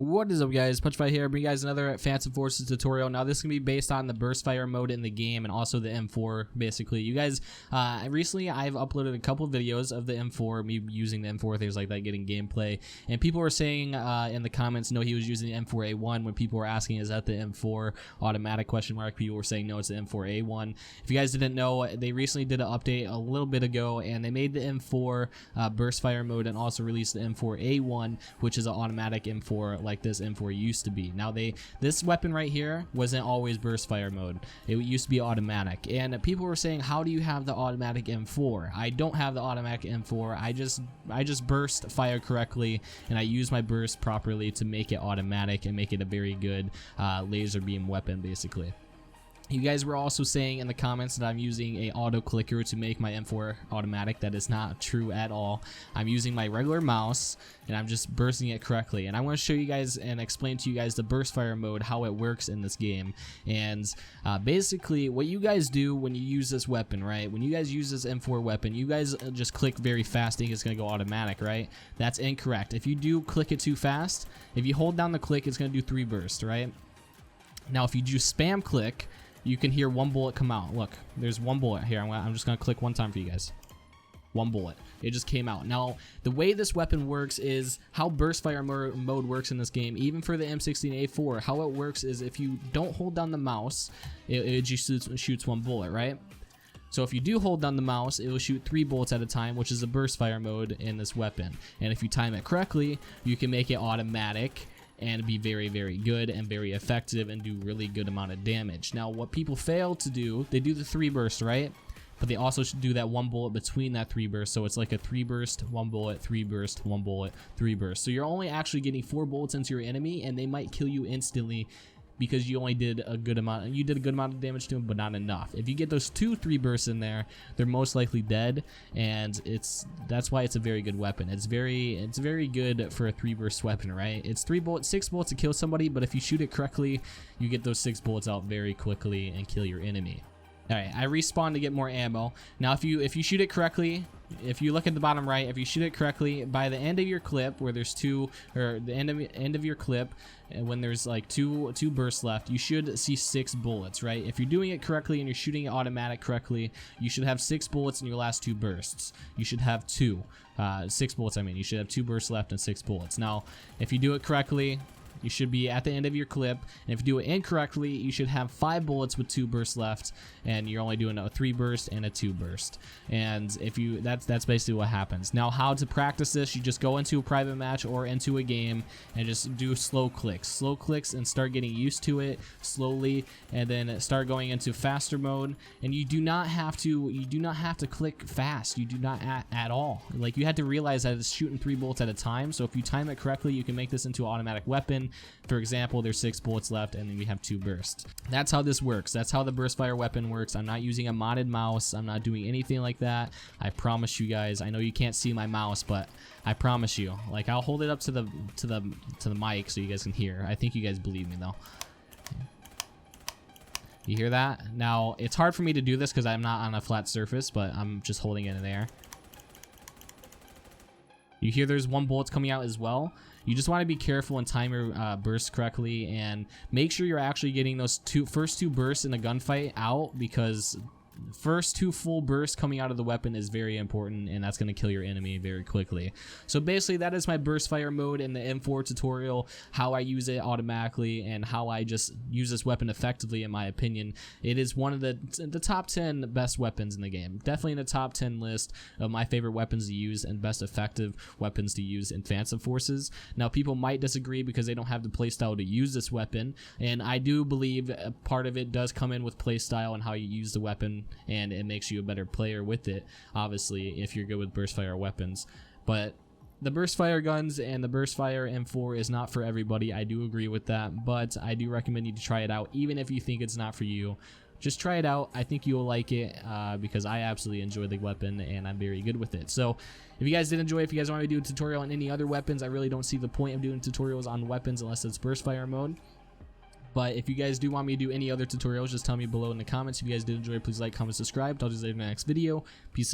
What is up, guys? PetriFyTV here, bring you guys another Phantom Forces tutorial. Now this is going to be based on the burst fire mode in the game and also the M4. Basically, you guys, recently I've uploaded a couple videos of the M4, me using the M4, things like that, getting gameplay, and people were saying in the comments, no, he was using the M4A1. When people were asking, is that the M4 automatic question mark, people were saying no, it's the M4A1. If you guys didn't know, they recently did an update a little bit ago, and they made the M4 burst fire mode and also released the M4A1, which is an automatic M4 like this M4 used to be. Now this weapon right here wasn't always burst fire mode. It used to be automatic, and people were saying, how do you have the automatic M4? I don't have the automatic M4. I just burst fire correctly, and I use my burst properly to make it automatic and make it a very good laser beam weapon, basically. You guys were also saying in the comments that I'm using a auto clicker to make my M4 automatic. That is not true at all. I'm using my regular mouse and I'm just bursting it correctly. And I want to show you guys and explain to you guys the burst fire mode, how it works in this game. And basically what you guys do when you use this weapon, right? When you guys use this M4 weapon, you guys just click very fast, think it's going to go automatic, right? That's incorrect. If you do click it too fast, if you hold down the click, it's going to do 3 bursts, right? Now if you do spam click, you can hear one bullet come out. Look, there's one bullet here. I'm just gonna click one time for you guys. One bullet. It just came out. Now, the way this weapon works is how burst fire mode works in this game, even for the M16A4. How it works is if you don't hold down the mouse, it just shoots one bullet, right? So if you do hold down the mouse, it will shoot 3 bullets at a time, which is a burst fire mode in this weapon. And if you time it correctly, you can make it automatic and be very, very good and very effective and do really good amount of damage. Now, what people fail to do, they do the 3 burst, right? But they also should do that 1 bullet between that 3 burst. So it's like a 3 burst, 1 bullet, 3 burst, 1 bullet, 3 burst. So you're only actually getting 4 bullets into your enemy, and they might kill you instantly because you only did a good amount. You did a good amount of damage to them, but not enough. If you get those 2-3 bursts in there, they're most likely dead, and that's why it's a very good weapon. It's very good for a 3 burst weapon, right? It's 6 bullets to kill somebody, but if you shoot it correctly, you get those 6 bullets out very quickly and kill your enemy. Alright, I respawn to get more ammo. Now if you shoot it correctly, if you look at the bottom right, if you shoot it correctly, by the end of your clip, where there's 2, or the end of your clip, when there's like two bursts left, you should see 6 bullets, right? If you're doing it correctly and you're shooting it automatic correctly, you should have 6 bullets in your last 2 bursts. You should have 6 bullets, I mean. You should have 2 bursts left and 6 bullets. Now, if you do it correctly, you should be at the end of your clip, and if you do it incorrectly, you should have 5 bullets with 2 bursts left, and you're only doing a 3 burst and a 2 burst. And if you, that's basically what happens. Now, how to practice this? You just go into a private match or into a game and just do slow clicks, and start getting used to it slowly, and then start going into faster mode. And you do not have to click fast. You do not at all. Like, you have to realize that it's shooting 3 bullets at a time. So if you time it correctly, you can make this into an automatic weapon. For example, there's 6 bullets left, and then we have 2 bursts. That's how this works. That's how the burst fire weapon works. I'm not using a modded mouse. I'm not doing anything like that. I promise you guys. I know you can't see my mouse, but I promise you. Like, I'll hold it up to the mic so you guys can hear. I think you guys believe me though. You hear that? Now, it's hard for me to do this because I'm not on a flat surface, but I'm just holding it in the air. You hear there's 1 bullet coming out as well. You just want to be careful and time your bursts correctly, and make sure you're actually getting those first 2 bursts in the gunfight out, because first 2 full bursts coming out of the weapon is very important, and that's going to kill your enemy very quickly. So basically, that is my burst fire mode in the M4 tutorial, how I use it automatically and how I just use this weapon effectively. In my opinion, it is one of the top 10 best weapons in the game. Definitely in the top 10 list of my favorite weapons to use and best effective weapons to use in Phantom Forces. Now, people might disagree because they don't have the playstyle to use this weapon, and I do believe a part of it does come in with playstyle and how you use the weapon, and it makes you a better player with it, obviously, if you're good with burst fire weapons. But the burst fire guns and the burst fire M4 is not for everybody. I do agree with that, but I do recommend you to try it out, even if you think it's not for you. Just try it out. I think you'll like it because I absolutely enjoy the weapon and I'm very good with it. So if you guys did enjoy, if you guys want me to do a tutorial on any other weapons, I really don't see the point of doing tutorials on weapons unless it's burst fire mode. But if you guys do want me to do any other tutorials, just tell me below in the comments. If you guys did enjoy, please like, comment, subscribe. I'll do that in the next video. Peace out.